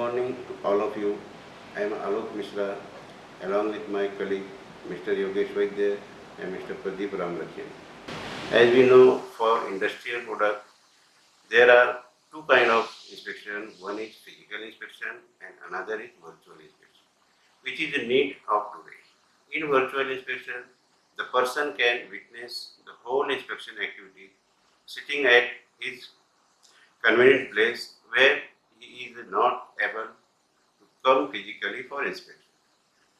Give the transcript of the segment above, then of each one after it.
morning to all of you. I am Alok Mishra along with my colleague Mr. Yogesh Vaidya and Mr. Pradeep Ramlakhan. As we know, for industrial product, there are two kinds of inspection. One is physical inspection and another is virtual inspection, which is the need of today. In virtual inspection, the person can witness the whole inspection activity sitting at his convenient place where he is not able to come physically for inspection.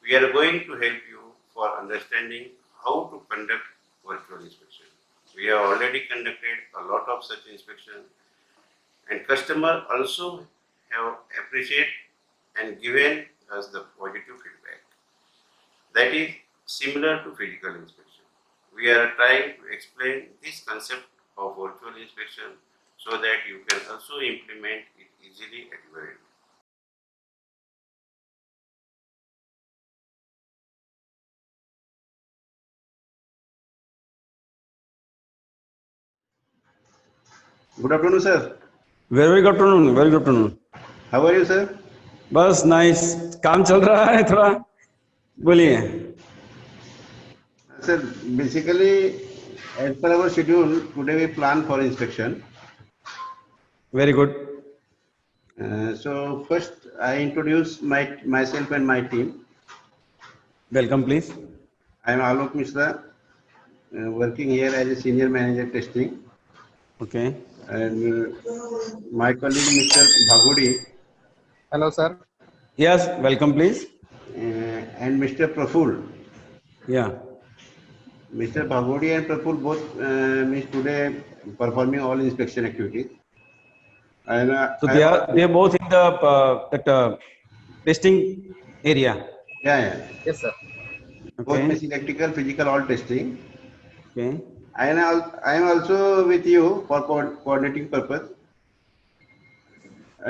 We are going to help you for understanding how to conduct virtual inspection. We have already conducted a lot of such inspection and customer also have appreciated and given us the positive feedback. That is similar to physical inspection. We are trying to explain this concept of virtual inspection so that you can also implement it easily at your end. Good afternoon, sir. Very good afternoon, very good afternoon. How are you, sir? बस nice, काम चल रहा है थोड़ा. बोलिए. Sir, basically, as per our schedule, today we plan for inspection. Very good. So first, I introduce myself and my team. Welcome please. I am Alok Mishra, working here as a senior manager testing, okay. and my colleague Mr. Bhagudi Hello, sir. Yes, welcome please. and Mr. Praful. या. Mr. Bhagodi and Praful both means today performing all inspection activities. And So they are both in the that testing area. yeah. Yes, sir. Both Okay. means electrical, physical, all testing. Okay. And I am also with you for coordinating purpose.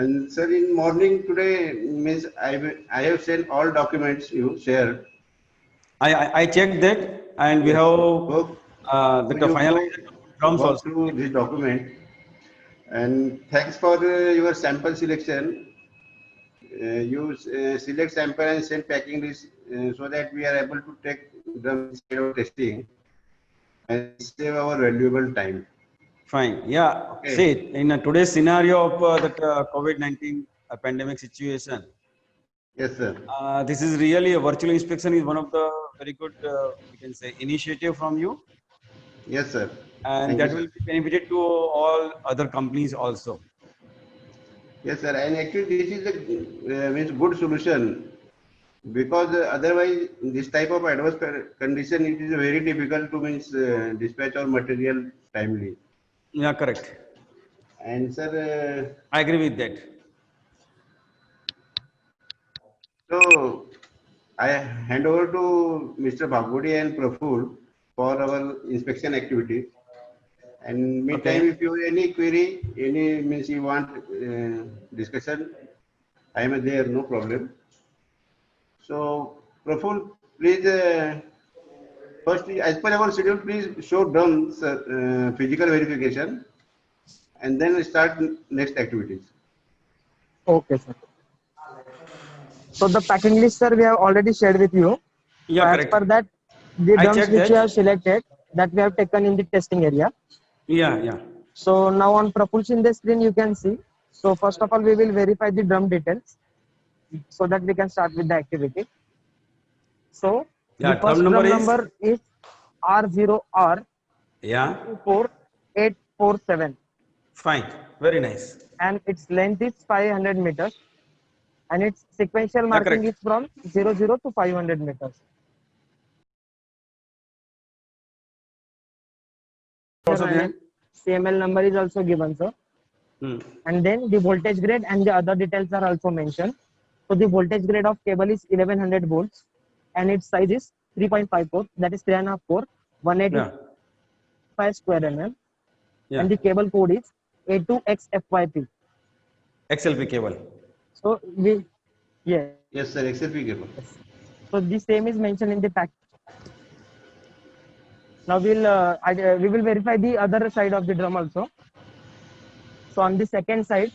And sir, in morning today means I have sent all documents you shared. I checked that, and we Yes. have the You finalized drums go also. through this document. And thanks for your sample selection. You select sample and send packing list so that we are able to take drum instead of testing and save our valuable time. Fine. Yeah. Okay. See, in today's scenario of that COVID-19 pandemic situation, Yes, sir. this is really a virtual inspection is one of the very good, we can say, initiative from you, Yes, sir. and Thank that you, will sir. be benefited to all other companies also. Yes, sir. And actually, this is a means good solution because otherwise, this type of adverse condition it is very difficult to means dispatch our material timely. Yeah, correct. And sir, I agree with that. so I hand over to Mr. Bhagodi and Praful for our inspection activities. And meantime, Okay. if you have any query, any means you want discussion, I am there, no problem. So, Praful, please, first, as per our schedule, please show done physical verification and then start next activities. Okay, sir. So the packing list, sir, we have already shared with you. Yeah, So as correct. per that, the I drums checked which that. you have selected, that we have taken in the testing area. Yeah. So now on propulsion the screen, you can see. So first of all, we will verify the drum details so that we can start with the activity. So Yeah, the first drum number drum is? number is R0R Yeah. 24847, Fine. Very nice. and its length is 500 meters, and its sequential Yeah, marking is correct. from 00 to 500 meters. Also And there. its CML number is also given, sir. And then the voltage grade and the other details are also mentioned. So the voltage grade of cable is 1100 volts, and its size is 3.54, that is 3.5 core, 185 Yeah. square mm, Yeah. and the cable code is A2XFYP. XLP cable. So yes. Yes, sir, XLP cable. So the same is mentioned in the pack. Now we will verify the other side of the drum also. So on the second side,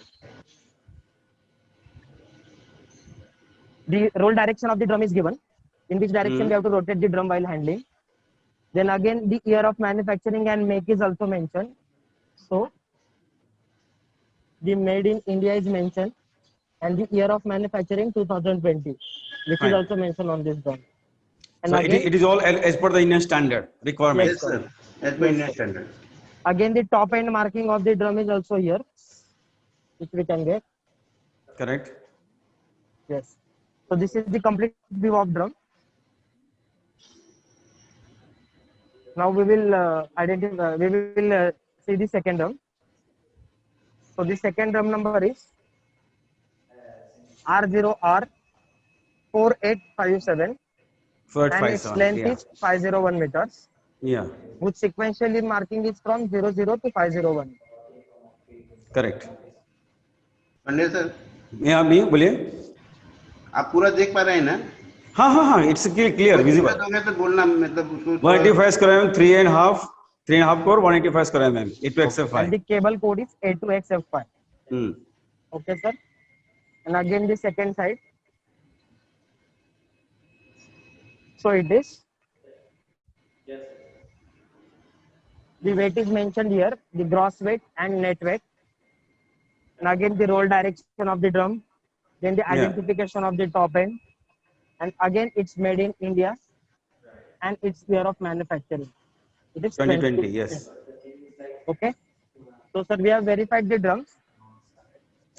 The roll direction of the drum is given. In which direction Hmm. we have to rotate the drum while handling. Then again, the year of manufacturing and make is also mentioned. So the made in India is mentioned, and the year of manufacturing 2020, which is Fine. also mentioned on this drum. And So again, it is all as per the Indian standard requirement. Yes, Yes, sir. As per Yes, Indian sir. standard. again the top end marking of the drum is also here, which we can get. Correct. Yes. So this is the complete view of drum. Now we will identify. We will see the second drum. So the second drum number is R0R 4857, Third and five its seven. length Yeah. is 501 meters, Yeah. which sequentially marking is from 00 to 501. Correct. Pandey sir, Yeah, me बोलिए. आप पूरा देख पा रहे हैं ना? हाँ, it's clear, कोई visible. दिक्कत हो गया तो बोलना, मतलब उसको 185 square mm, 3.5 core, 185 square mm, A2XF5. And the cable code is A2XF5. Hmm. Okay, sir. And again the second side. So it is. The weight is mentioned here, the gross weight and net weight. And again the roll direction of the drum, then the Yeah. identification of the top end, and again it's made in India, and its year of manufacturing. It is 2020, yes. Okay. So sir, we have verified the drums.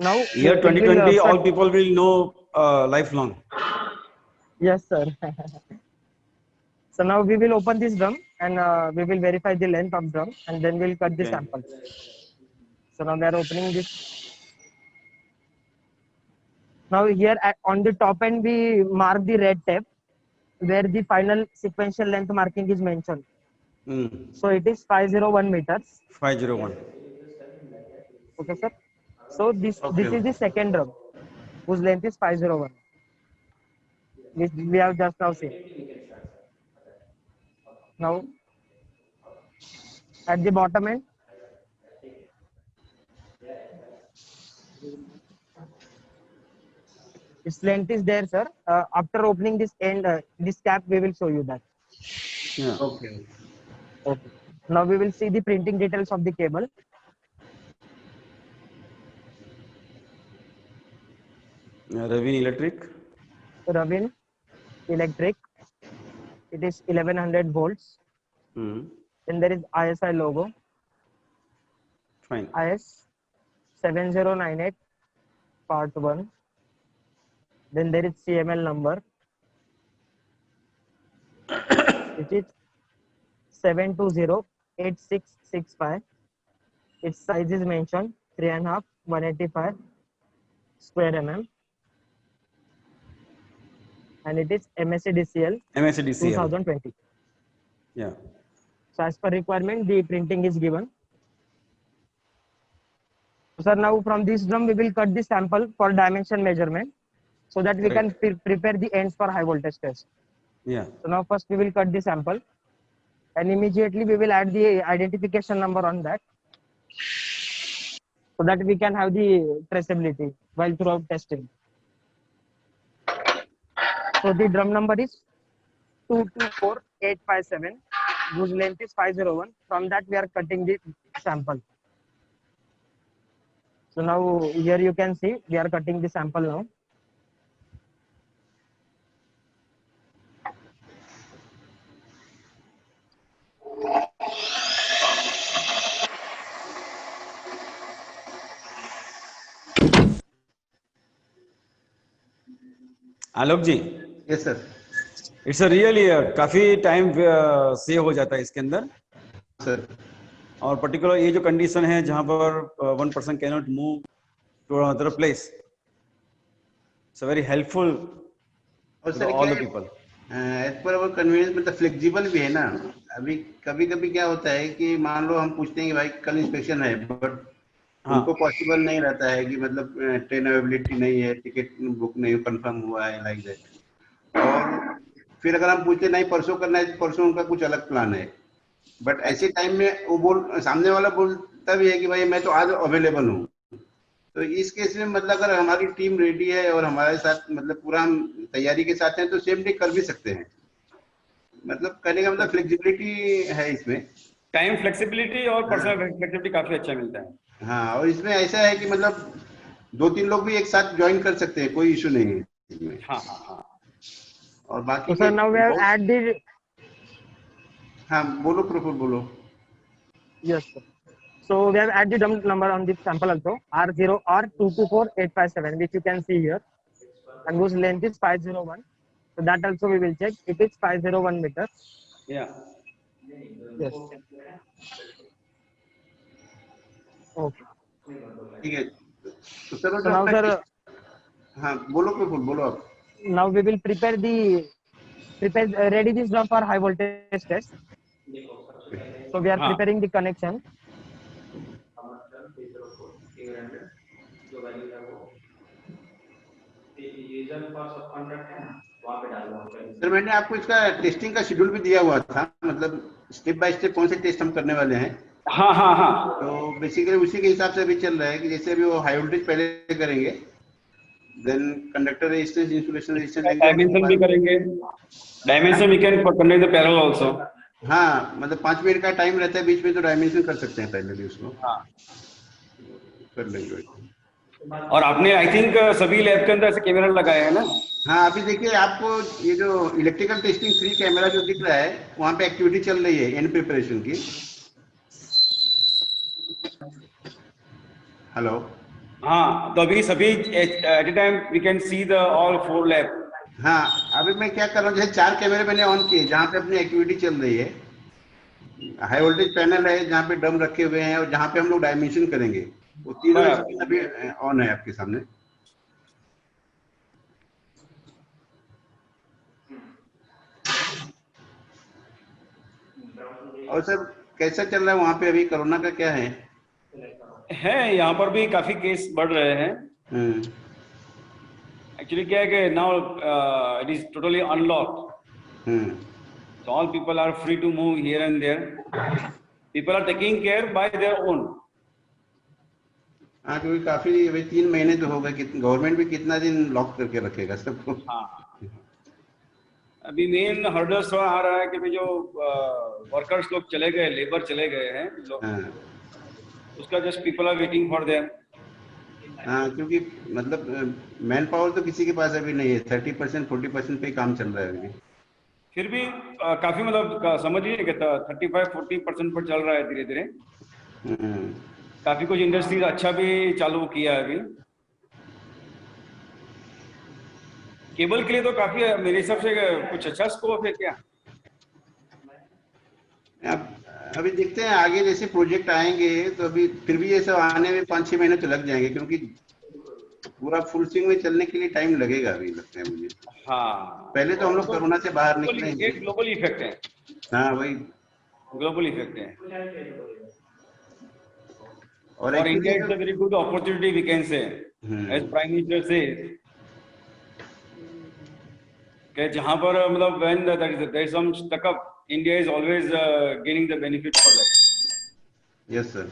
Now Year we will 2020, all people will know lifelong. Yes, sir. So now we will open this drum, and we will verify the length of drum, and then we'll cut the Okay. samples. So now we are opening this. Now here on the top end we mark the red tape where the final sequential length marking is mentioned. Hmm. So it is 501 meters. 501. Okay, sir. So this is the second drum whose length is 501. Which we have just now seen. Now at the bottom end, its length is there, sir. After opening this end, this cap, we will show you that. Yeah. Okay. Okay. Now we will see the printing details of the cable. Ravin Electric. Ravin Electric. It is 1100 volts. Hmm. Then there is ISI logo. Fine. IS 7098 part 1. Then there is CML number. It is 7208665. Its size is mentioned 3.5 185 square mm, and it is MSCDCL MSCDCL. 2020. Yeah. So as per requirement, the printing is given. So now from this drum, we will cut the sample for dimension measurement so that we can prepare the ends for high voltage test. Yeah. So now first we will cut the sample, and immediately we will add the identification number on that so that we can have the traceability while throughout testing. So the drum number is 224857, whose length is 501. From that we are cutting the sample. So now here you can see we are cutting the sample now. Alok ji. Yes, sir. It's a really काफी time save हो जाता है इसके अंदर. Sir. और particular ये जो condition है जहां पर one person can not move to another place, it's very helpful और टू सर ऑल क्या the people. As per our convenience, मतलब फ्लेक्सिबल भी है ना. अभी कभी कभी क्या होता है कि मान लो हम पूछते हैं कि भाई कल इंस्पेक्शन है, बट हाँ. उनको पॉसिबल नहीं रहता है कि मतलब ट्रेन अवेलेबिलिटी नहीं है, टिकट बुक नहीं कंफर्म हुआ है, लाइक दैट. और फिर अगर हम पूछते नहीं परसों करना है, तो परसों उनका कुछ अलग प्लान है. बट ऐसे टाइम में वो सामने वाला बोलता भी है कि भाई मैं तो आज अवेलेबल हूँ, तो इस केस में मतलब अगर हमारी टीम रेडी है और हमारे साथ मतलब पूरा हम तैयारी के साथ हैं तो सेम डे कर भी सकते हैं। मतलब करने का मतलब फ्लेक्सिबिलिटी है इसमें। टाइम फ्लेक्सिबिलिटी और हाँ पर्सनल फ्लेक्सिबिलिटी काफी अच्छा मिलता है। हाँ, और इसमें ऐसा है कि मतलब 2-3 लोग भी एक साथ ज्वाइन कर सकते हैं, कोई इशू नहीं है इसमें। हाँ हाँ हाँ। और बाकी So के sir, now we have बहुत। add the हाँ बोलो प्रफुल बोलो। yes sir. So we have add the dump number on the sample also R0 R224857, which you can see here, and whose length is 501. So that also we will check. It is 501 meters. या Yes. Okay. ठीक है, तो चलो So जो now अपना sir, हाँ बोलो प्रफुल बोलो आप। now we will ready this drum for high voltage test. So we are हाँ preparing the connection. सर मैंने आपको इसका टेस्टिंग का शेड्यूल भी दिया हुआ था, मतलब स्टेप बाय स्टेप कौन से टेस्ट हम करने वाले हैं। हाँ हाँ हाँ। तो बेसिकली उसी के हिसाब से अभी चल रहा है कि जैसे अभी वो हाई वोल्टेज पहले करेंगे, then conductor resistance, insulation resistance एक दो डायमेंशन भी बार। करेंगे, हाँ dimension we can conduct the parallel also. हाँ, मतलब 5 मिनट का टाइम रहता है बीच में, तो डायमेंशन कर सकते हैं पहले भी उसको, हाँ। कर लेंगे। और आपने आई थिंक सभी लैब के अंदर ऐसे कैमरा लगाए हैं ना? हाँ अभी देखिए आपको ये जो इलेक्ट्रिकल टेस्टिंग 3 कैमरा जो दिख रहा है, वहाँ पे एक्टिविटी चल रही है एंड प्रिपरेशन की। हेलो। हाँ, तो अभी सभी at a time we can see the all 4 lab. हाँ अभी मैं क्या कर रहा हूँ, जैसे 4 कैमरे मैंने ऑन किए जहाँ पे अपनी एक्टिविटी चल रही है। हाई वोल्टेज पैनल है जहाँ पे ड्रम रखे हुए हैं और जहाँ पे हम लोग डायमेंशन करेंगे, वो तीनों स्क्रीन बराबर। अभी ऑन है आपके सामने। और सर कैसा चल रहा है वहाँ पे, अभी कोरोना का क्या है? यहाँ पर भी काफी केस बढ़ रहे हैं। हम्म। एक्चुअली क्या है कि now it is totally unlocked, hmm. so all people are free to move here and there. People are taking care by their own. हाँ क्योंकि काफी अभी 3 महीने तो हो गए, गवर्नमेंट भी कितना दिन लॉक करके रखेगा सबको। हाँ, अभी मेन हर्डल्स थोड़ा आ रहा है कि भाई जो वर्कर्स लोग चले गए, लेबर चले गए हैं लोग, हाँ उसका just people are waiting for them. हाँ, क्योंकि मतलब मैन पावर तो किसी के पास अभी नहीं है, 30% 40% पे ही काम चल रहा है अभी। फिर भी काफी मतलब समझिए कि 35-40% पर चल रहा है धीरे धीरे। हम्म। काफी कुछ इंडस्ट्रीज अच्छा भी चालू किया है अभी। केबल के लिए तो काफी मेरे हिसाब से कुछ अच्छा स्कोप है क्या? अब अभी देखते हैं आगे जैसे प्रोजेक्ट आएंगे, तो अभी फिर भी ये सब आने में 5-6 महीने तो लग जाएंगे, क्योंकि पूरा फुल स्विंग में चलने के लिए टाइम लगेगा अभी, लगता है मुझे। हाँ, पहले तो हम लोग कोरोना से बाहर निकले ये हैं। ग्लोबल इफेक्ट है, हाँ वही। ग्लोबल इफेक्ट है। और और actually India is a very good opportunity we can say, as prime minister say, कि जहां पर मतलब when there is some stuck up, India is always gaining the benefit for that. Yes sir.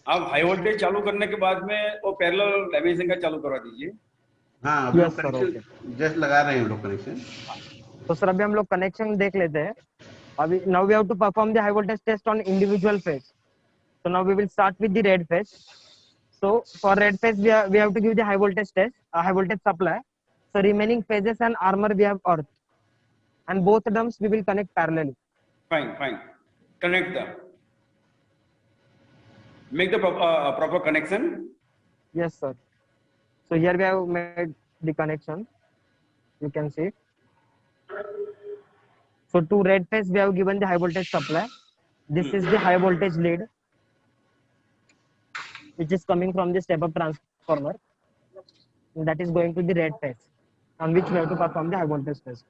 आप high voltage चालू करने के बाद में वो पैरेलल डायमेंशन का चालू करवा दीजिए। हाँ अभी लोग Yes sir. Okay. Connection just लगा रहे हैं हम लोग कनेक्शन। तो सर अभी हम लोग कनेक्शन देख लेते हैं। अभी now we have to perform the high voltage test on individual phase. So now we will start with the red phase. So for red phase we have to give the high voltage test, high voltage supply. So remaining phases and armor we have earth, and both drums we will connect parallelly. Fine. Connect them. Make the proper connection. Yes sir. So here we have made the connection. You can see. So to red phase we have given the high voltage supply. This is the high voltage lead, which is coming from the step up transformer, and that is going to the red phase, on which we have to perform the high voltage test.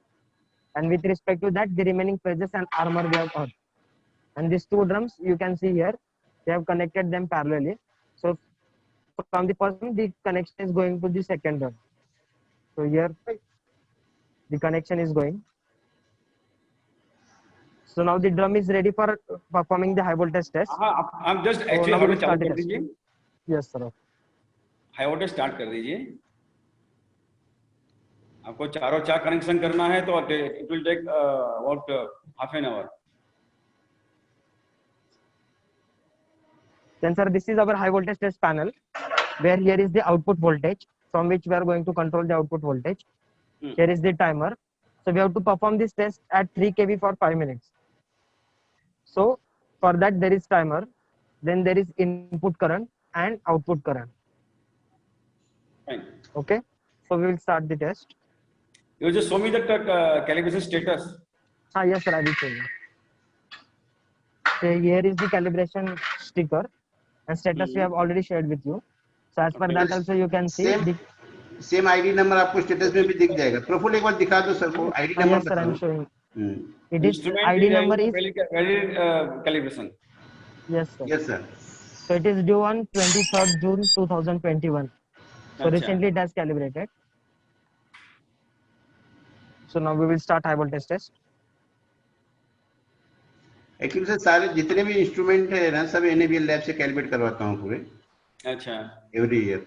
And with respect to that, the remaining phases and armor we have earth. And these two drums you can see here, we have connected them parallelly. So from the first one, the connection is going to the second drum. So here the connection is going. So now the drum is ready for performing the high voltage test. हाँ, आप just So actually now high we will voltage चालू start the कर test. दीजिए, Yes, sir. High voltage start कर दीजिए। आपको चारों चार कनेक्शन करना है तो it will take about half an hour. Then sir, this is our high voltage test panel, where here is the output voltage from which we are going to control the output voltage. Here is the timer. So we have to perform this test at 3 kV for 5 minutes. So for that there is timer, then there is input current and output current. Fine. Okay. So we will start the test. You just show me the calibration status. Yes sir, I will show you. So here is the calibration sticker and status we have already shared with you. So as per Okay. that also you can see the same ID number आपको status में भी दिख जाएगा। प्रफुल्ल एक बार दिखा दो sir को ID number yes sir, I am showing. It is Instrument ID is number is valid calibration. yes sir. Yes sir. So it is due on 23rd June 2021. So Acha. recently it has calibrated. So now we will start high voltage test. Actually sir सारे जितने भी instrument है ना सब NABL lab से calibrate करवाता हूँ पूरे अच्छा। Every year.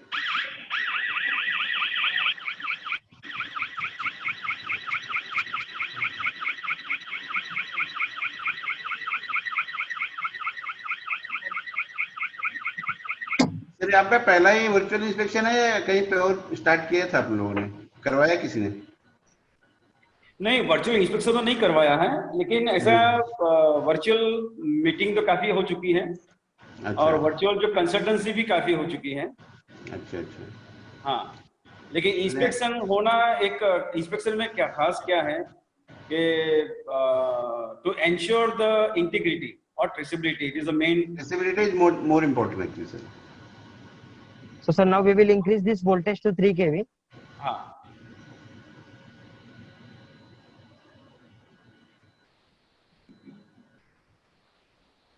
सर आपका पहला ही वर्चुअल इंस्पेक्शन है या कहीं पे और स्टार्ट किया था आप लोगों ने, करवाया किसी ने? नहीं, वर्चुअल इंस्पेक्शन तो नहीं करवाया है, लेकिन ऐसा वर्चुअल मीटिंग तो काफी हो चुकी है। अच्छा। और वर्चुअल जो कंसल्टेंसी भी काफी हो चुकी है। अच्छा अच्छा। हाँ, लेकिन इंस्पेक्शन होना एक इंस्पेक्शन में क्या खास क्या है कि टू एंश्योर द इंटीग्रिटी और traceability is the main. Traceability is more important actually sir. So sir, now we will increase this voltage to 3 kV. हाँ।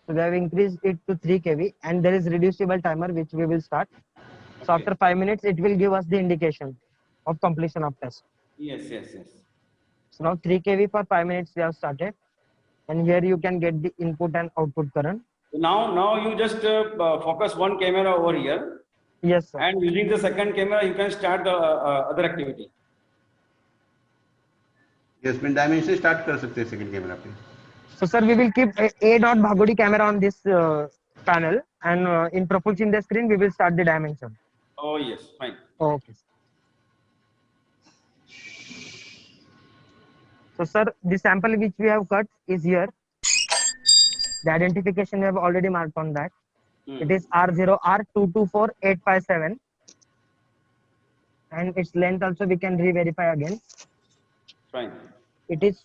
So we have increased it to 3 kV and there is reducible timer which we will start. So Okay. after 5 minutes it will give us the indication of completion of test. Yes, yes, yes. So now 3 kV for 5 minutes we have started and here you can get the input and output current. Now you just focus one camera over here. Yes sir. And using the second camera, you can start the other activity. Yes, में dimension start कर सकते हैं second camera पे। So sir, we will keep a dot Bhagodi camera on this panel and in propulsion the screen we will start the dimension. Oh yes, fine. Okay. So sir, the sample which we have cut is here. The identification we have already marked on that. It is R0R224857 and its length also we can re-verify again. Fine. It is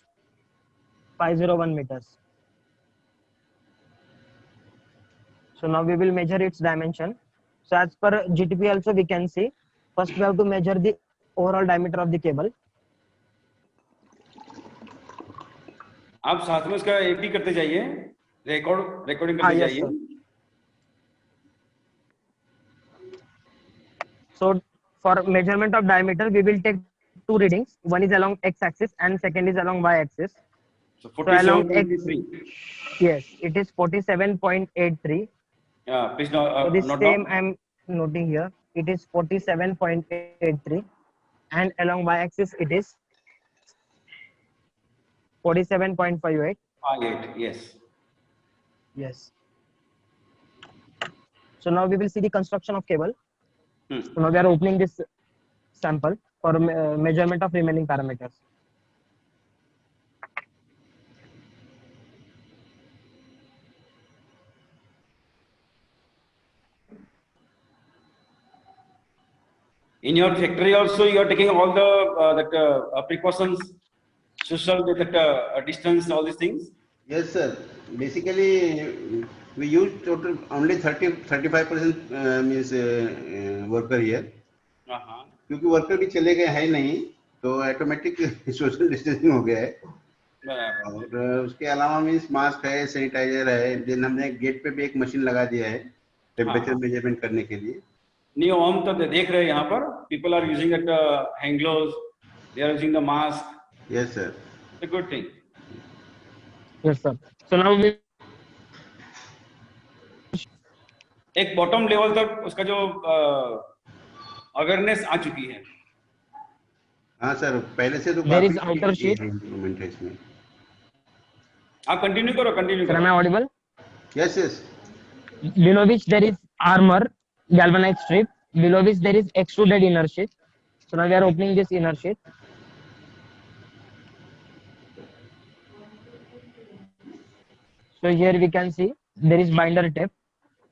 501 meters. So now we will measure its dimension. So as per GTP also we can see, first we have to measure the overall diameter of the cable. आप साथ में इसका एक भी करते जाइए, recording करते yes, जाइए। sir. So for measurement of diameter, we will take two readings. One is along x-axis and second is along y-axis. So along 47.83. Yes, it is 47.83. Yeah, please So this note same down. I am noting here. It is 47.83 and along y-axis it is 47.58. 58, yes. Yes. So now we will see the construction of cable. So now we are opening this sample for measurement of remaining parameters. In your factory also, you are taking all the precautions, social with distance, all these things. Yes sir. Basically, we use total only 35% means worker here. क्योंकि worker भी चले गए हैं नहीं, तो automatic social distancing हो गया है। और उसके अलावा मीन्स मास्क है, सैनिटाइजर है, देन हमने गेट पे भी एक मशीन लगा दिया है टेम्परेचर मेजरमेंट करने के लिए। नहीं, हम तो देख रहे हैं यहाँ पर people are using that hand gloves, they are using the mask. Yes sir, it's a good thing. Yes, sir. So now we एक बॉटम लेवल तक उसका जो अवेयरनेस आ चुकी है. हाँ सर, पहले से तो There is काफी outer ये sheet. है इम्प्रूवमेंट है इसमें. आप कंटिन्यू करो, कंटिन्यू Sir, am I करो. audible? Yes yes. Below which there is armor galvanized strip. Below which there is extruded inner sheet. So now we are opening this inner sheet. So here we can see there is binder tape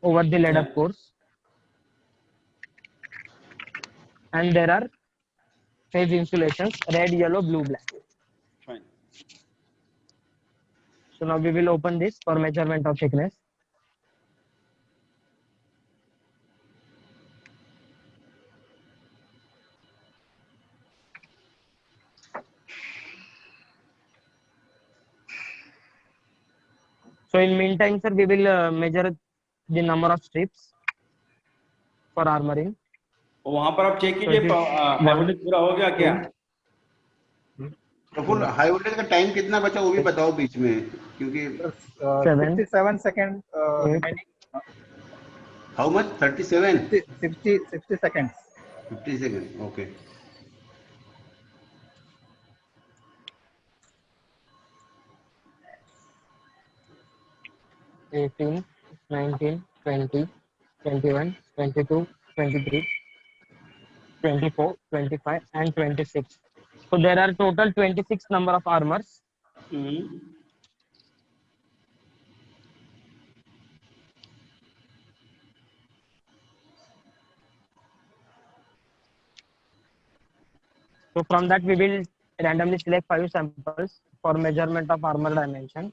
over the lead Yeah. of course, and there are phase insulations red, yellow, blue, black. Fine. So now we will open this for measurement of thickness. So in meantime, sir, we will measure the number of strips for armoring. वहां पर आप check So कीजिए, it is high voltage पूरा हो गया क्या? Praful, high voltage का time कितना बचा वो भी बताओ बीच में, क्योंकि 7, 67 second 8, remaining. How much? 37? 60 seconds. 50 second. Okay. 18, 19, 20, 21, 22, 23, 24, 25, and 26. So there are total 26 number of armors. So from that we will randomly select 5 samples for measurement of armor dimension.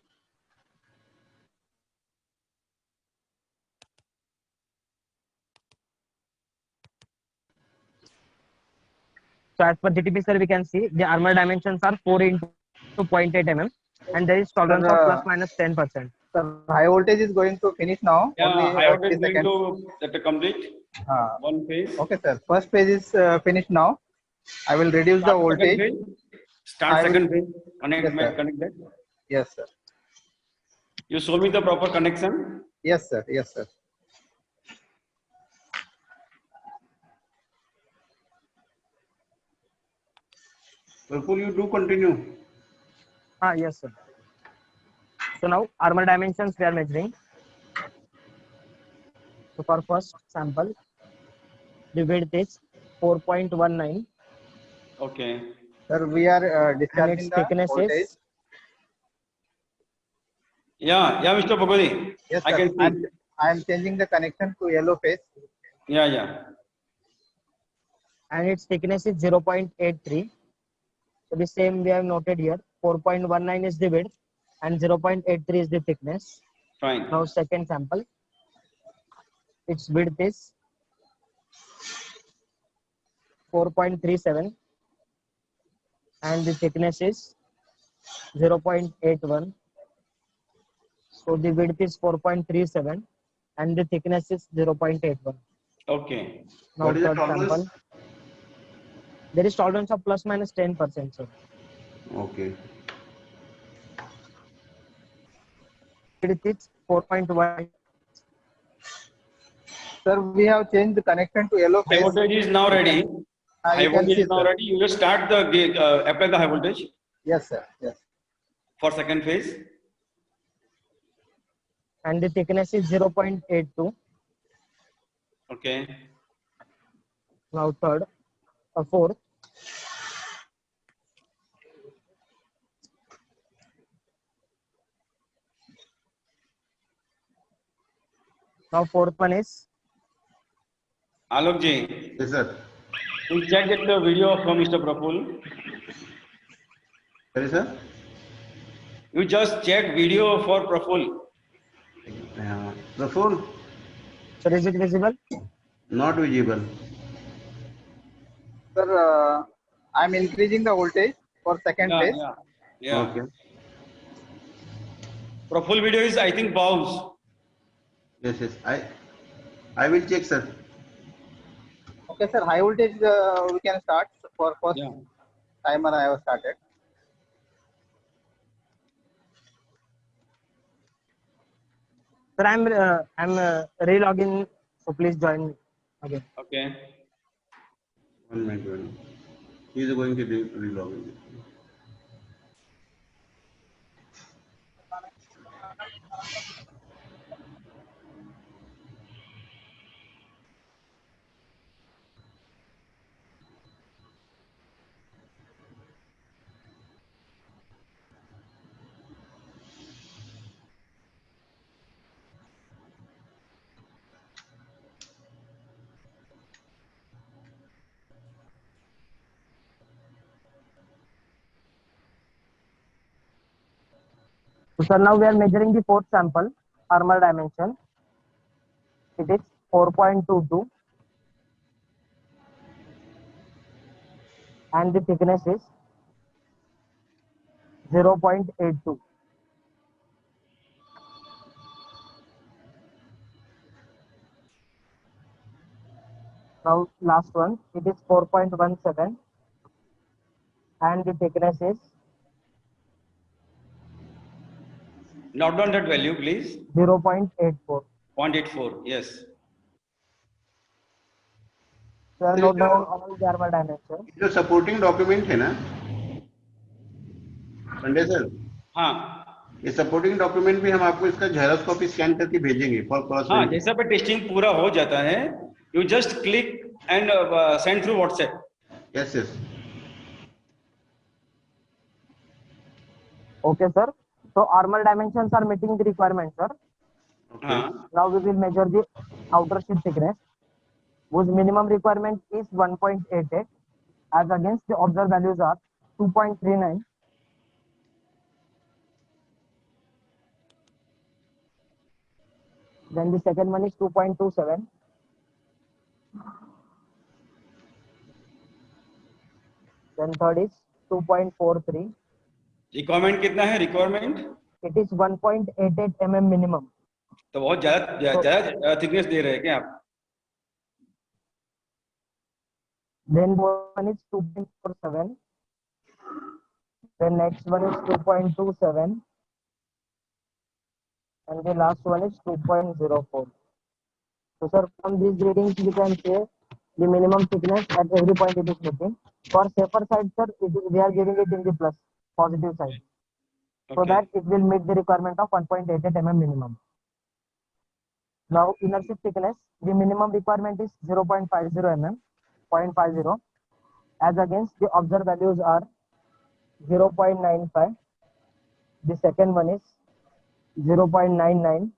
So as per GTP, sir, we can see the armor dimensions are 4 into 0.8 mm, and there is tolerance of plus minus 10%. So high voltage is going to finish now. Yeah, Only high voltage 30 is going seconds. to that complete one phase. Okay, sir. First phase is finished now. I will reduce the Start second voltage. phase. Start I will- second phase. Connect, Yes, sir. connect that. Yes, sir. You show me the proper connection. Yes, sir. Yes, sir. Praful, you do continue. Yes, sir. So now armor dimensions we are measuring. So for first sample, the width is 4.19 Okay. Sir, we are and discharging its the thickness voltage. is Yeah, Mr. Bhagwati. Yes, I sir. can see. I am changing the connection to yellow phase. Yeah. and its thickness is 0.83. So the same we have noted here. 4.19 is the width and 0.83 is the thickness. Fine. Now second sample, its width is 4.37 and the thickness is 0.81. So the width is 4.37 and the thickness is 0.81. Okay. Now What is the third tolerance? sample, there is tolerance of plus minus 10%. So Okay. width is 4.1. Sir, we have changed the connection to yellow High phase. voltage is now ready. High You can voltage see, is now sir. ready. You just start the apply the high voltage Yes, sir. Yes. for second phase. And the thickness is 0.82. Okay. Now fourth. Now fourth one is Alok ji, Yes, sir. we checked the video from Mr. Praful. Sorry, sir. You just check video for Praful. Praful, so is it visible? not visible. Sir, I am increasing the voltage for second phase. Yeah. Okay. Praful video is, I think, pause. Yes. I will check, sir. Okay, sir. High voltage we can start for first Yeah. timer I have started. Sir, I'm re-logging, so please join me again. Okay. 1 minute. He is going to relog in. So sir, now we are measuring the fourth sample, armor dimension. It is 4.22 and the thickness is 0.82. Now last one, it is 4.17 and the thickness is Note down that value, please. 0.84. 0.84. Yes. So note down all the armor dimensions. जो supporting document है ना पंडे sir, हाँ ये supporting document भी हम आपको इसका xerox copy scan करके भेजेंगे फॉर क्रॉस हाँ, जैसा पे टेस्टिंग पूरा हो जाता है, you just click and send through WhatsApp. Yes yes. Okay, sir. So armor dimensions are meeting the requirement, sir. हाँ. Now we will measure the outer sheet thickness, whose minimum requirement is 1.88, as against the observed values are 2.39. Then the second one is 2.27. Then third is 2.43. Requirement कितना है? Requirement It is 1.88 mm minimum. तो बहुत ज्यादा thickness दे रहे हैं क्या आप? Then one is 2.47. Then next one is 2.27. And the last one is 2.04. So sir, from these readings you can say the minimum thickness at every point it is meeting. For safer side, sir, we are giving it in the plus, positive side. So that it will meet the requirement of 1.88 mm minimum. Now inner sheet thickness, the minimum requirement is 0.50 mm, 0.50, as against the observed values are 0.95. The second one is 0.99,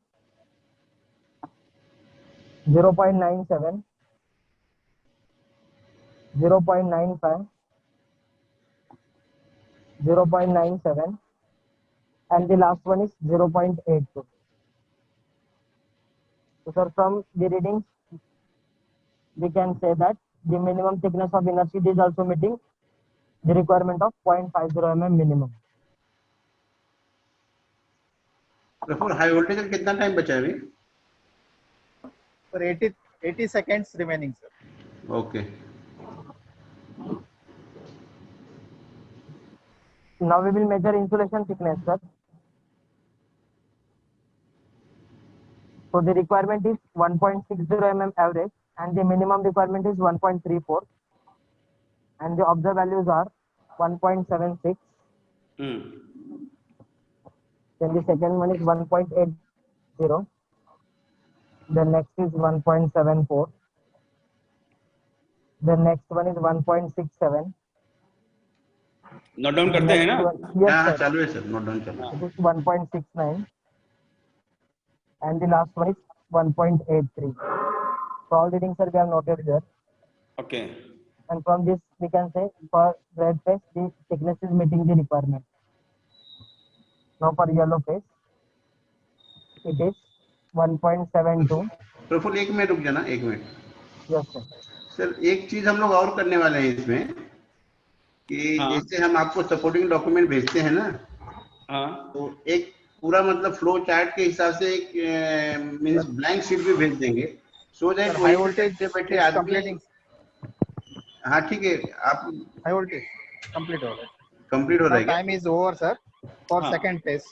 0.97, 0.95, 0.97, and the last one is 0.82. So sir, from the readings, we can say that the minimum thickness of inner sheet is also meeting the requirement of 0.50 mm minimum. Praful, high voltage का कितना time बचा है अभी? For 80 seconds remaining, sir. Okay. Now we will measure insulation thickness, sir. So the requirement is 1.60 mm average and the minimum requirement is 1.34 and the observed values are 1.76. Then the second one is 1.80. The next is 1.74. The next one is 1.67. Note down करते हैं ना? Yes, हाँ sir. चालू है sir, note down चालू है. It is 1.69 and the last one is 1.83. So all readings sir we have noted here. Okay. And from this we can say for red face the thickness is meeting the requirement. Now for yellow face it is 1.72. Praful एक minute रुक जाना, एक minute. Yes sir. Sir एक चीज हम लोग और करने वाले हैं इसमें कि हाँ. जैसे हम आपको सपोर्टिंग डॉक्यूमेंट भेजते हैं ना, हाँ. तो एक पूरा मतलब फ्लो चार्ट के हिसाब से एक मींस ब्लैंक शीट भी भेज देंगे, सो दैट High voltage बैठे is आदमी. completing. हाँ ठीक है, आप High voltage complete हो रहा है. कंप्लीट हो रहा Now है क्या? time is over, sir. For हाँ. second test.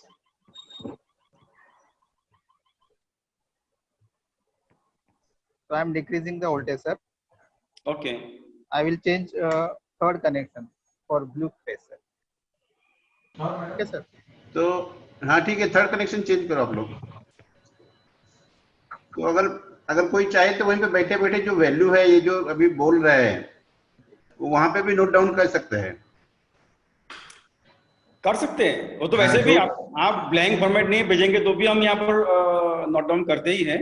So I'm decreasing the voltage, sir. Okay. I will change third connection for blue phase, sir. Okay, sir. तो हाँ ठीक है, थर्ड कनेक्शन चेंज करो आप लोग। तो अगर अगर कोई चाहे तो वहीं पे बैठे बैठे जो वैल्यू है, ये जो अभी बोल रहे हैं, वो वहां पे भी नोट डाउन कर सकते हैं। कर सकते हैं वो तो हाँ, वैसे भी जो आप ब्लैंक फॉर्मेट नहीं भेजेंगे तो भी हम यहाँ पर नोट डाउन करते ही हैं।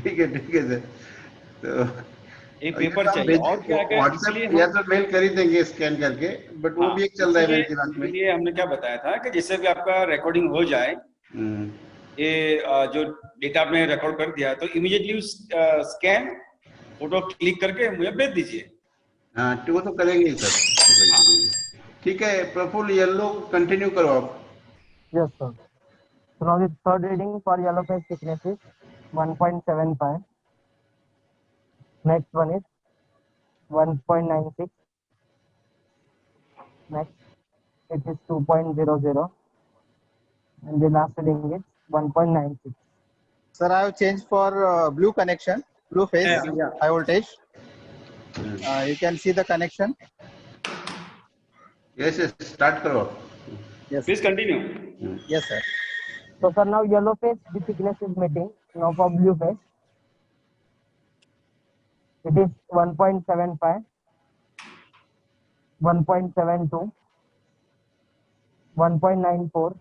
ठीक है सर। तो एक ये पेपर तो हम चाहिए भेज और क्या क्या इसलिए व्हाट्सएप या हम तो मेल कर ही देंगे स्कैन करके, बट वो हाँ भी एक चल रहा है मेरे दिमाग में। इसीलिए हमने क्या बताया था कि जिससे भी आपका रिकॉर्डिंग हो जाए, हम्म, ये जो डेटा आपने रिकॉर्ड कर दिया तो इमीडिएटली स्कैन फोटो क्लिक करके मुझे भेज दीजिए। हाँ तो वो तो करेंगे ही सर। ठीक है प्रफुल्ल, येलो कंटिन्यू करो आप। Yes, sir. So now the third reading for yellow phase thickness is 1.75. Next one is 1.96. Next it is 2.00. And the last reading is 1.96. Sir, I have changed for blue connection, blue phase, Yeah. high voltage. You can see the connection. Yes yes, start करो आप। Yes. Please continue. Yes, sir. So for now yellow phase the thickness is meeting. Now for blue phase it is 1.75, 1.72, 1.94,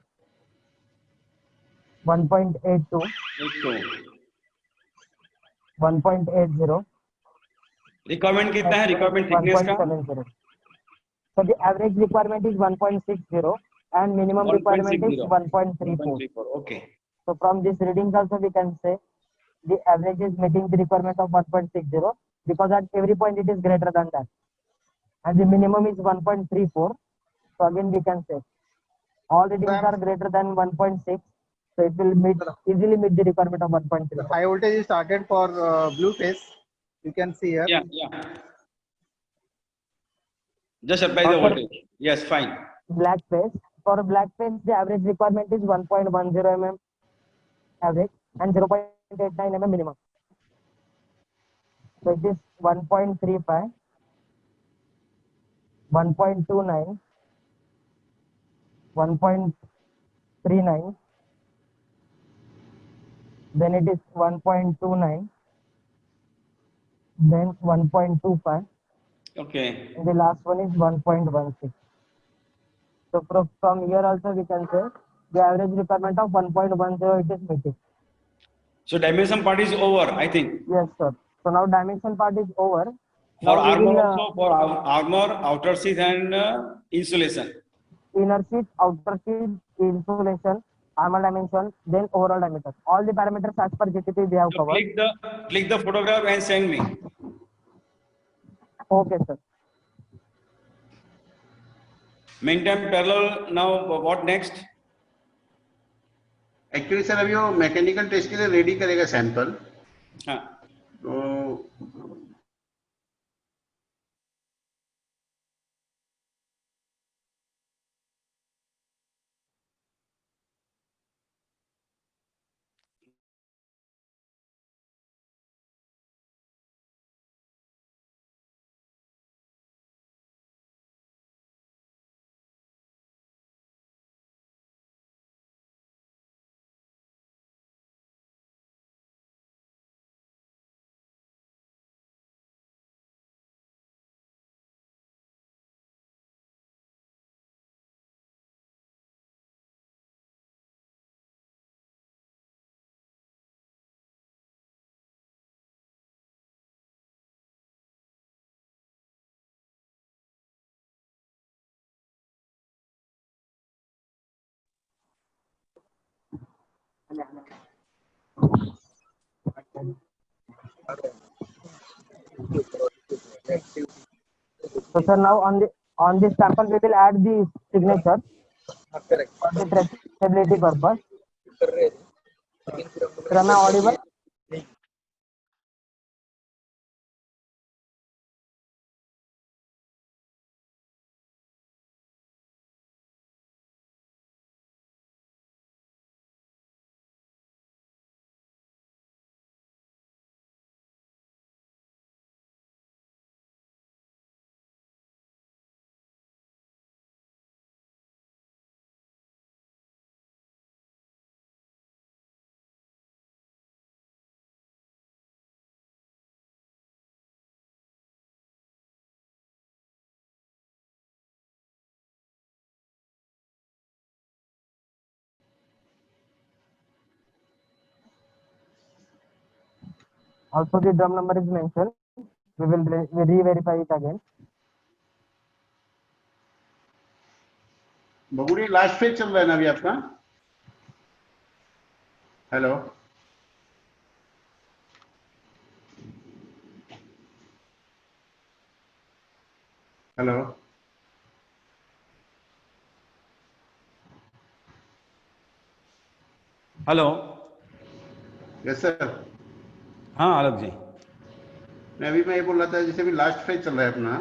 1.82, 1.80, requirement कितना है, and requirement thickness का? 1.70. So the average requirement is 1.60 and minimum requirement is 1.60 1.34. 1.34 okay. So from this readings also we can say the average is meeting the requirement of 1.60 because at every point it is greater than that, and the minimum is 1.34. So again we can say all readings are greater than 1.6, so it will easily meet the requirement of 1.3. The high voltage is started for blue phase. You can see here. या just apply the Now for voltage, yes fine. black phase, for black phase the average requirement is 1.10 mm average and 0.89 mm minimum. So it is 1.35, 1.29, 1.39, then it is 1.29, then 1.25, okay and the last one is 1.16. So from here also we can say the average requirement of 1.10 it is meeting. So dimension part is over I think Yes, sir. So now dimension part is over. For Now we armour will also, for armour outer sheath and insulation. inner sheet, outer sheet, insulation, armor dimension, then overall diameter. All the parameters as per GTP we have So covered. click the photograph and send me. Okay, sir. Meantime, parallel now what next? Actually sir अभी वो mechanical test के लिए ready करेगा sample. हाँ तो So sir, now on this sample we will add the signature for the traceability purpose. Sir, am I audible? Also the drum number is mentioned. We will re-verify it again. Baburi last phase चल रहा है ना अभी आपका? Hello hello hello. Yes sir. हाँ आलोक जी। मैं ये बोल रहा था जैसे अभी लास्ट फेज चल रहा है अपना,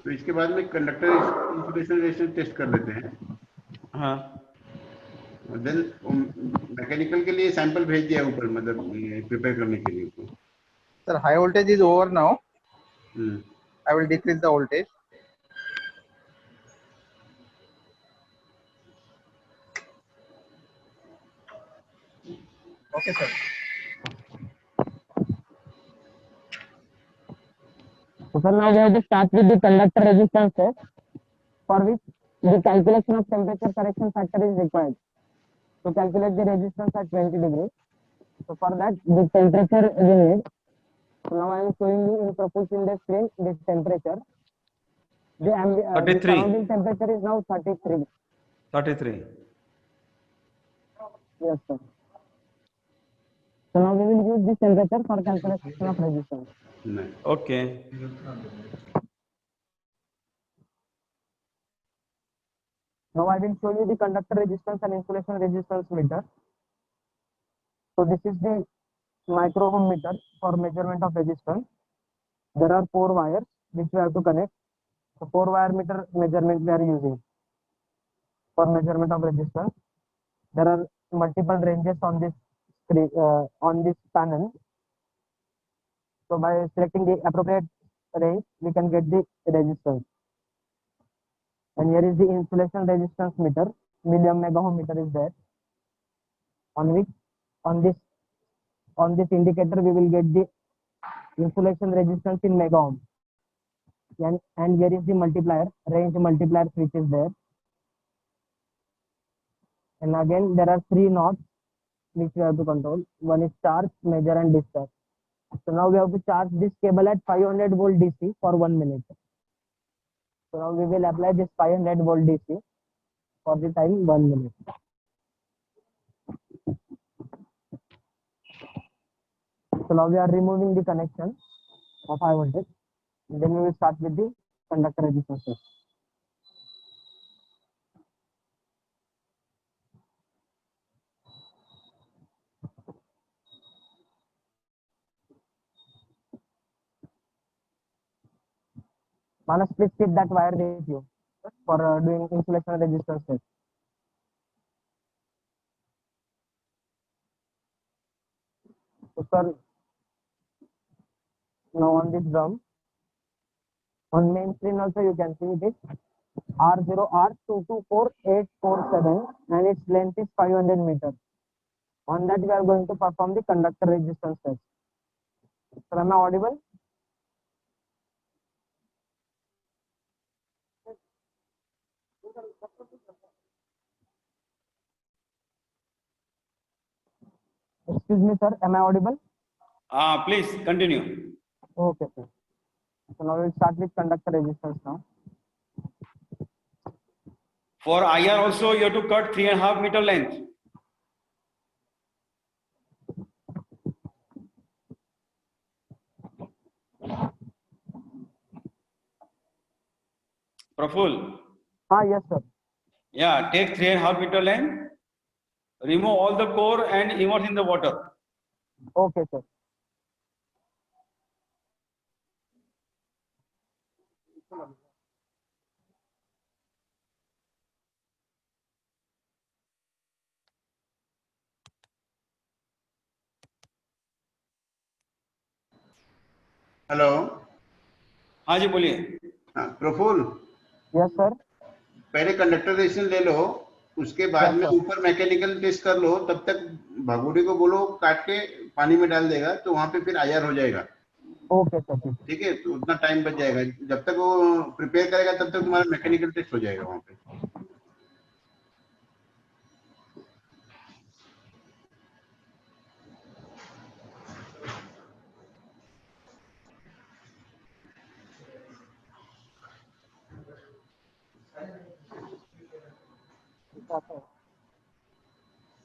तो इसके बाद में कंडक्टर इंसुलेशन रेजिस्टेंस टेस्ट कर लेते हैं। हाँ देन मैकेनिकल के लिए सैंपल भेज दिया ऊपर, मतलब प्रिपेयर करने के लिए उसको। Sir, high voltage is over now. Hmm, I will decrease the voltage. Okay, sir. So sir, now we have to start with the conductor resistance test, for which the calculation of temperature correction factor is required. To calculate the resistance at 20 degrees. So for that, the temperature we need. So now I am showing you in propulsion the screen this temperature. The 33. surrounding temperature is now 33. 33. Yes, sir. So now we will use this temperature for calculation of resistance. नहीं Okay. Now I will show you the conductor resistance and insulation resistance meter. So this is the micro ohm meter for measurement of resistance. There are 4 wires which we have to connect. So 4 wire meter measurement we are using for measurement of resistance. There are multiple ranges on this screen, on this panel. So by selecting the appropriate range, we can get the resistance. And here is the insulation resistance meter. Million mega ohm meter is there. On which on this indicator we will get the insulation resistance in mega ohm. And here is the multiplier, range multiplier switch is there. And again there are 3 knobs which we have to control. One is charge, measure and discharge. So now we have to charge this cable at 500 volt DC for 1 minute. So now we will apply this 500 volt DC for the time 1 minute. So now we are removing the connection of high voltage. Then we will start with the conductor resistance test. Manas, please keep that wire with you for doing insulation resistance test. So sir, now on this drum, on main screen also you can see this R0R224847 and its length is 500 meters. On that we are going to perform the conductor resistance test. Sir, am I audible? Excuse me sir, am I audible? Please continue. Okay sir. So now we will start with conductor resistance now. For IR also you have to cut 3.5 meter length. Praful. Yes sir. Yeah, take 3.5 meter length, remove all the core and immerse in the water. Okay sir. Hello हाँ जी बोलिए। हाँ Praful, Yes sir. पहले conductor resistance ले लो, उसके बाद Yes, में sir. ऊपर mechanical test कर लो। तब तक भगोड़ी को बोलो काट के पानी में डाल देगा, तो वहां पे फिर आईआर हो जाएगा। Okay sir. ठीक है, तो उतना टाइम बच जाएगा। जब तक वो प्रिपेयर करेगा तब तक तुम्हारा मैकेनिकल टेस्ट हो जाएगा वहां पे।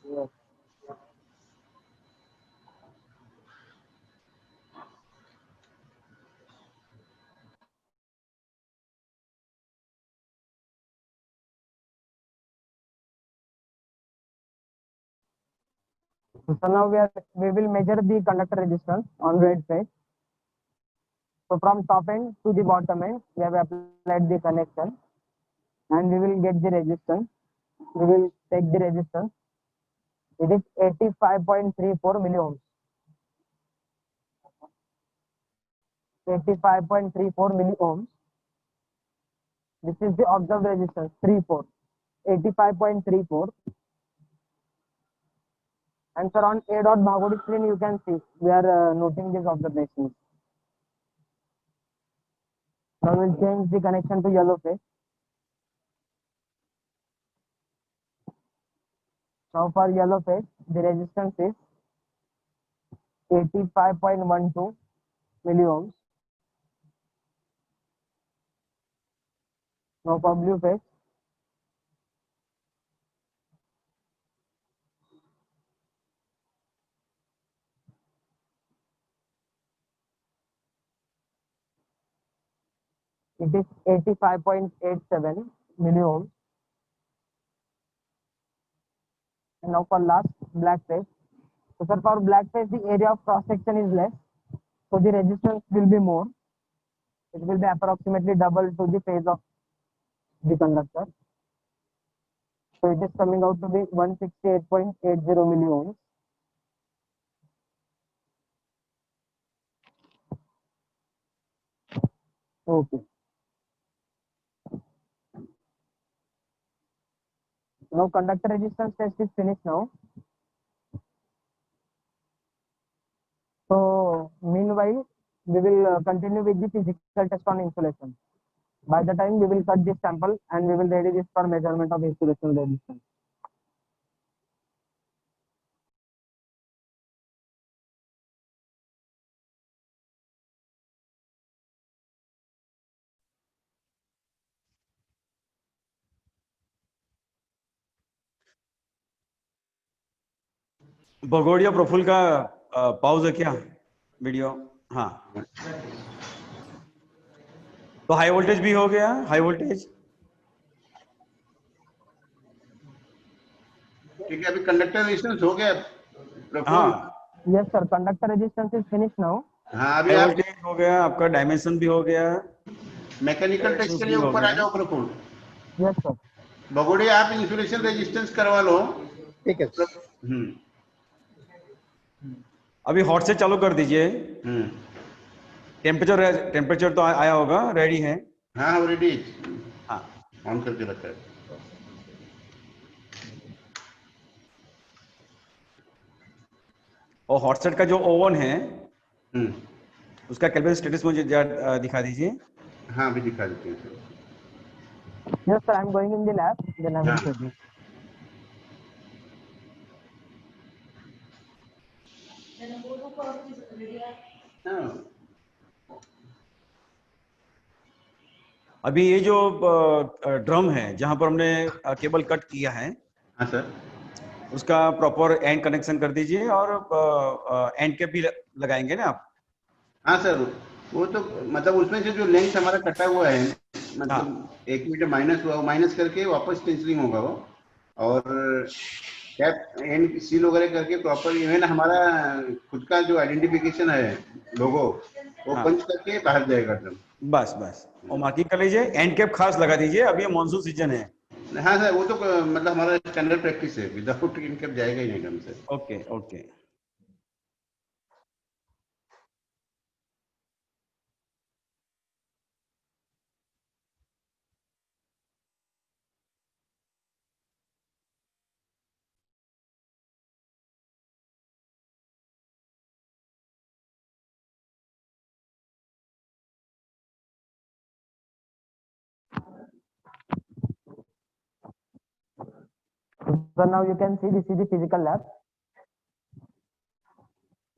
Yes. So now we will measure the conductor resistance on right side. So from top end to the bottom end, we have applied the connection, and we will get the resistance. We will take the resistance. It is 85.34 milliohms. 85.34 milliohms. This is the observed resistance, 34. 85.34. And sir, on A dot Bhagodi screen, you can see we are noting these observations. Now we'll change the connection to yellow phase. Now for yellow phase, the resistance is 85.12 milliohms. Now for blue phase, it is 85.87 milliohms. And now for last black phase. So sir, for black phase, the area of cross section is less, so the resistance will be more. It will be approximately double to the phase of the conductor. So it is coming out to be 168.80 milliohms. Okay. Now conductor resistance test is finished now. So meanwhile, we will continue with the physical test on insulation. By the time we will cut this sample and we will ready this for measurement of insulation resistance. Bhagodiya प्रोफुल का pause है क्या video? हाँ, तो high voltage भी हो गया, high voltage. ठीक है, अभी कंडक्टर रेजिस्टेंस हो गया प्रफुल्ल? हाँ, Yes sir, conductor resistance is finished now. हाँ, अभी हाई आप वोल्टेज हो गया, आपका डायमेंशन भी हो गया, मैकेनिकल टेस्ट के लिए भी हो ऊपर आ गया। जाओ प्रफुल्ल। Yes sir. भगोड़े आप इंसुलेशन रेजिस्टेंस करवा लो। ठीक है। अभी हॉट से चालू कर दीजिए। टेम्परेचर तो आया होगा, रेडी है? हाँ, रेडी। हाँ, ऑन करके रखा है। और हॉट सेट का जो ओवन है उसका केल्विन स्टेटस मुझे दिखा दीजिए। हाँ, अभी दिखा देते हैं। Yes sir, I am going in the lab. Then I will show you. अभी ये जो ड्रम है जहां पर हमने केबल कट किया है, हाँ सर, उसका प्रॉपर एंड कनेक्शन कर दीजिए और एंड कैप भी लगाएंगे ना आप? हाँ सर, वो तो मतलब उसमें से जो लेंथ हमारा कटा हुआ है, मतलब 1 मीटर माइनस हुआ, माइनस करके वापस टेंसरिंग होगा वो, और कैप एंड सील वगैरह करके प्रॉपर इवन हमारा खुद का जो आइडेंटिफिकेशन है लोगो, वो पंच करके बाहर जाएगा ड्रम। बस और मार्किंग कर लीजिए, एंड कैप खास लगा दीजिए, अभी ये मानसून सीजन है। हाँ सर, वो तो मतलब हमारा स्टैंडर्ड प्रैक्टिस है, विदाउट एंड कैप जाएगा ही नहीं ड्रम से। Okay. So now you can see this is the physical lab.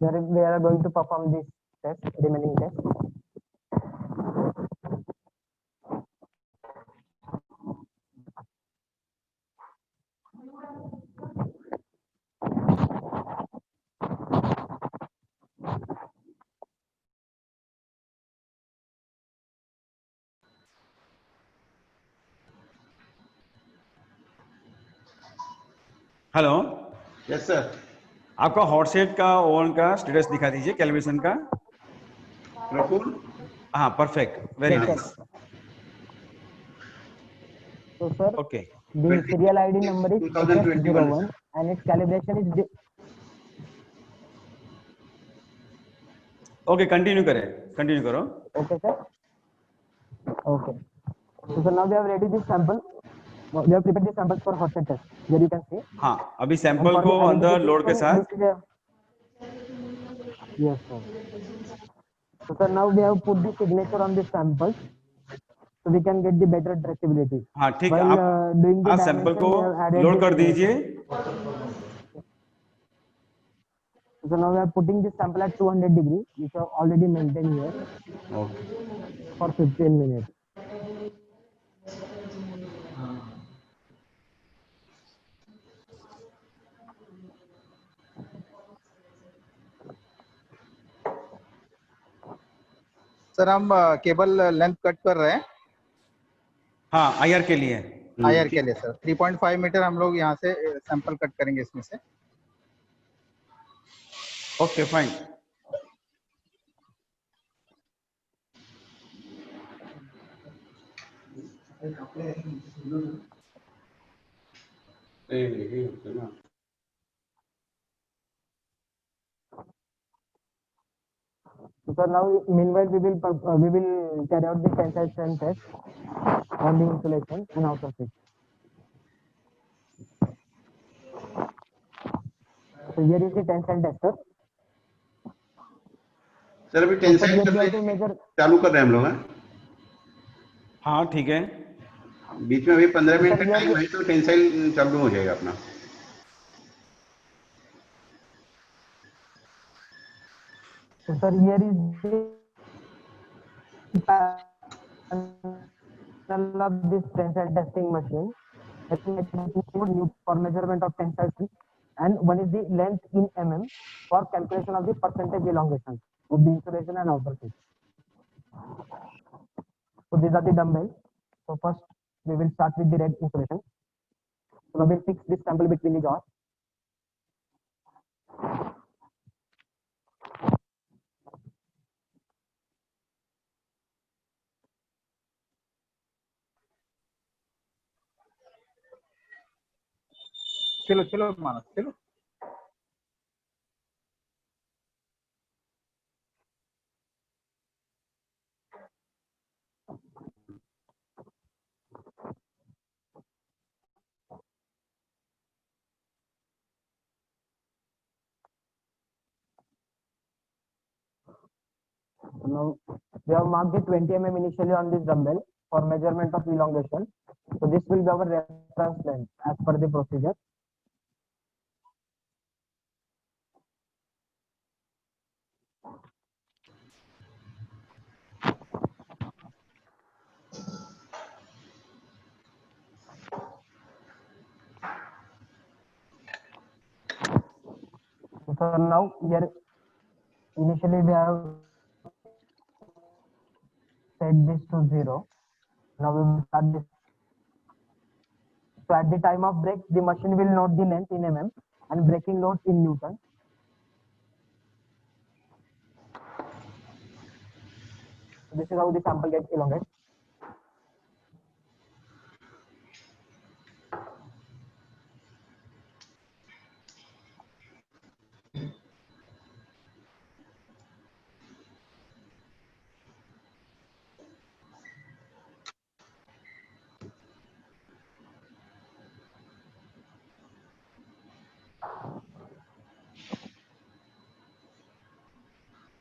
Where we are going to perform this test, remaining test. Hello, Yes, sir. आपका hot set का oven का status दिखा दीजिए calibration का. Praful? हाँ, perfect, very Yes, sir. Nice. So, sir, okay, the serial ID number is 2021. HS01 and its calibration is okay, continue करें, continue करो. okay, sir. Okay. So, sir, now we have ready this sample. We have prepared the samples for hot set test. Here you can see. हाँ, अभी And sample for को the अंदर load के identification, साथ. this is a yes, sir. So, sir, now we have put the signature on the samples, so we can get the better traceability. हाँ, ठीक है. While doing the आप sample dimension, को we have added load the कर signature. दीजिए. So now we are putting this sample at 200 degrees, which are already maintained here okay. for 15 minutes. Sir हम cable length cut कर रहे हैं हाँ, IR के लिए. आईआर के लिए सर 3.5 मीटर हम लोग यहाँ से सैंपल कट करेंगे इसमें से. Okay, fine. So sir, now meanwhile we will carry out the tensile strength test on the insulation and outer sheet. So here is the tensile tester. Sir अभी So sir, tensile here कर we रहे have to हैं, measure. चालू कर रहे हैं हम लोग. हाँ, ठीक है. बीच में अभी 15 मिनट सर, का टाइम है तो टेंसाइल चालू हो जाएगा अपना. So sir, here is the panel of this tensile testing machine. Let me include new for measurement of tensile strength, and one is the length in mm for calculation of the percentage elongation of the insulation and outer sheet. So these are the dumbbells. So first we will start with the red insulation. So we will fix this sample between the jaws. चलो चलो मानस चलो. So now we have marked the 20 mm initially on this dumbbell for measurement of elongation. So this will be our reference length as per the procedure. So now here initially we have set this to 0. Now we will start this. So at the time of break, the machine will note the length in mm and braking load in Newton. So this is how the sample gets elongated.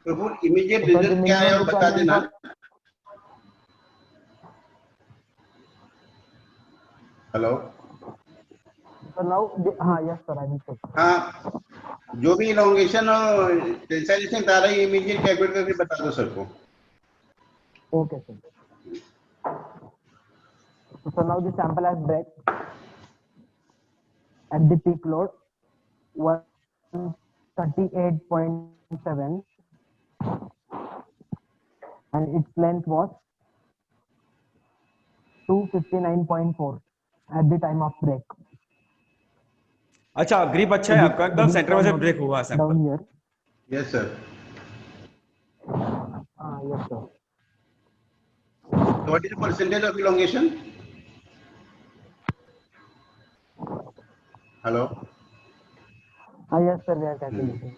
Prabhu immediate So the result क्या है minimum और बता requirement देना. for hello. so now yes sir, I will check. हाँ, जो भी elongation और टेंसाइलेशन आ रही है इमीडिएट कैलकुलेट करके बता दो सर को. Okay sir. So now the sample has break at the peak load 138.7 and its length was 259.4 at the time of break. अच्छा ग्रिप अच्छा है आपका, एकदम सेंटर में से ब्रेक हुआ है down sample. here. Yes, sir. Yes, sir. So what is the percentage of elongation? Hello? Yes, sir, we are calculating.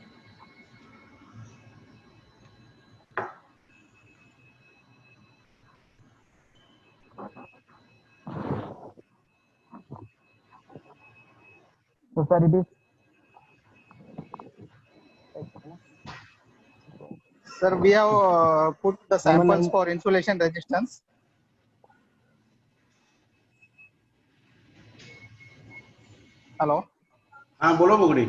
So, sir, it is. Sir, we have put the samples 119. for insulation resistance. Hello, हाँ बोलो बुगड़ी।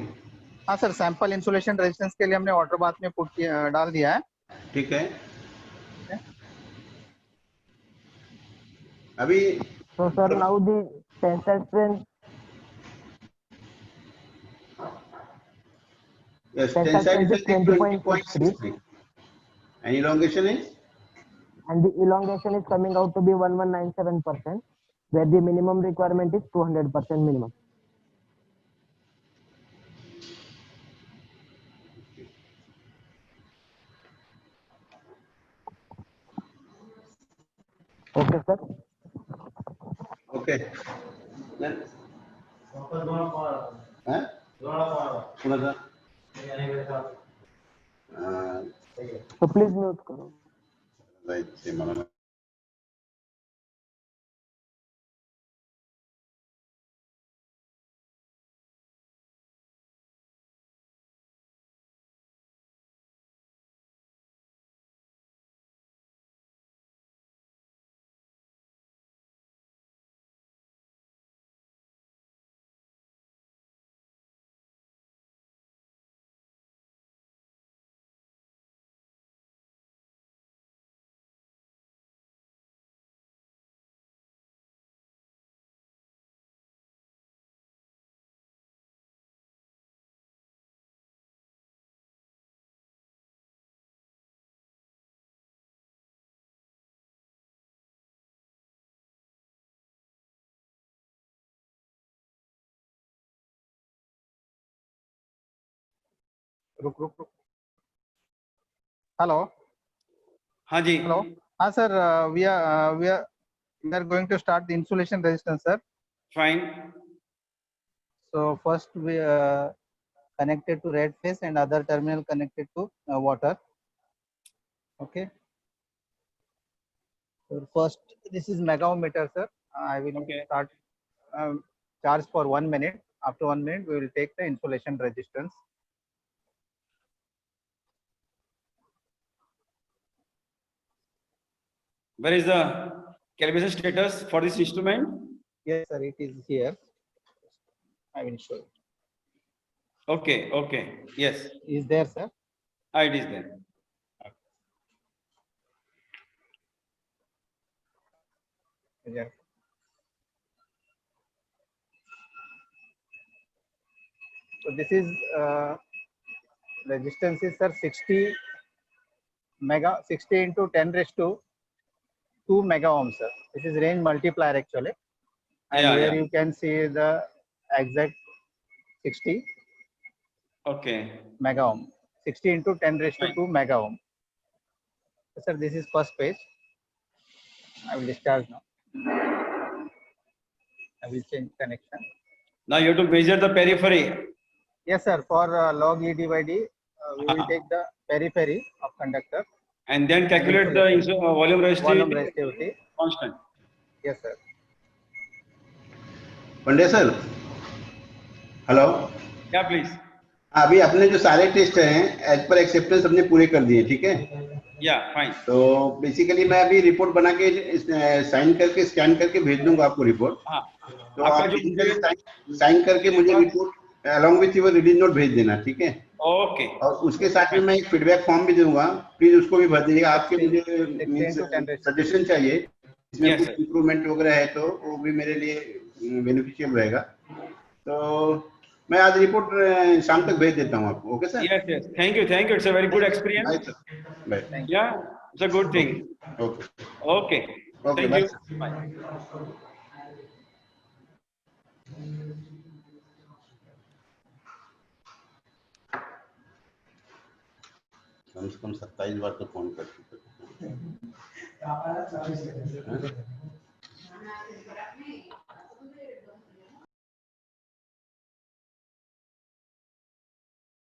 हाँ sir, sample insulation resistance के लिए हमने water bath में डाल दिया है। ठीक है। अभी So, sir, now the tensile strength. yes, Tensile tensile strength is strength is 20.63, 20.63 and elongation is and the elongation is coming out to be 1197%, where the minimum requirement is 200% minimum. Okay, sir. okay. Then हाँ? सुना था? So, please note करो. right, से मालूम है। रुक। Hello, हाँ जी। Hello, हाँ sir, we are going to start the insulation resistance, sir. Fine. So first we connected to red phase and other terminal connected to water. Okay. So first, this is mega ohm meter, sir. I will Okay. start charge for 1 minute. After 1 minute, we will take the insulation resistance. Where is the calibration status for this instrument? Yes, sir, it is here. I will show it. Okay, okay. Yes, Is there, sir? it is there. Yeah. So this is resistance is, sir, 60 into 10 raised to 2 mega ohms, sir. This is range multiplier actually, and Yeah, here yeah. you can see the exact 60 Okay. mega ohm. 60 into 10 raised to Fine. 2 mega ohm. So, sir, this is first page. I will discharge now. I will change connection. Now you have to measure the periphery. Yes, sir. For log E by D, we will take the periphery of conductor. And then calculate the volume Volume resistivity resistivity. constant. Yes, sir. Pandey sir, hello. Yeah, please. अभी अपने जो सारे test हैं as per acceptance हमने पूरे कर दिए, ठीक है? Yeah, fine. तो बेसिकली मैं अभी रिपोर्ट बना के साइन करके स्कैन करके भेज दूंगा आपको रिपोर्ट। हाँ। तो आपका आप जो साइन करके मुझे report along with your release note भेज देना, ठीक है? ओके। और उसके साथ में मैं एक फीडबैक फॉर्म भी दूंगा, प्लीज उसको भी भर दीजिएगा। आपके मुझे सजेशन चाहिए इसमें कुछ इंप्रूवमेंट वगैरह है तो वो भी मेरे लिए बेनिफिशियल रहेगा। तो मैं आज रिपोर्ट शाम तक भेज देता हूँ आपको। Okay sir? Yes, yes. Thank you. It's a very good experience. Bye. Yeah, it's a good thing. Okay Okay. Okay Thank bye. you. Bye. कम से कम 27 बार तो फोन कर चुके हैं।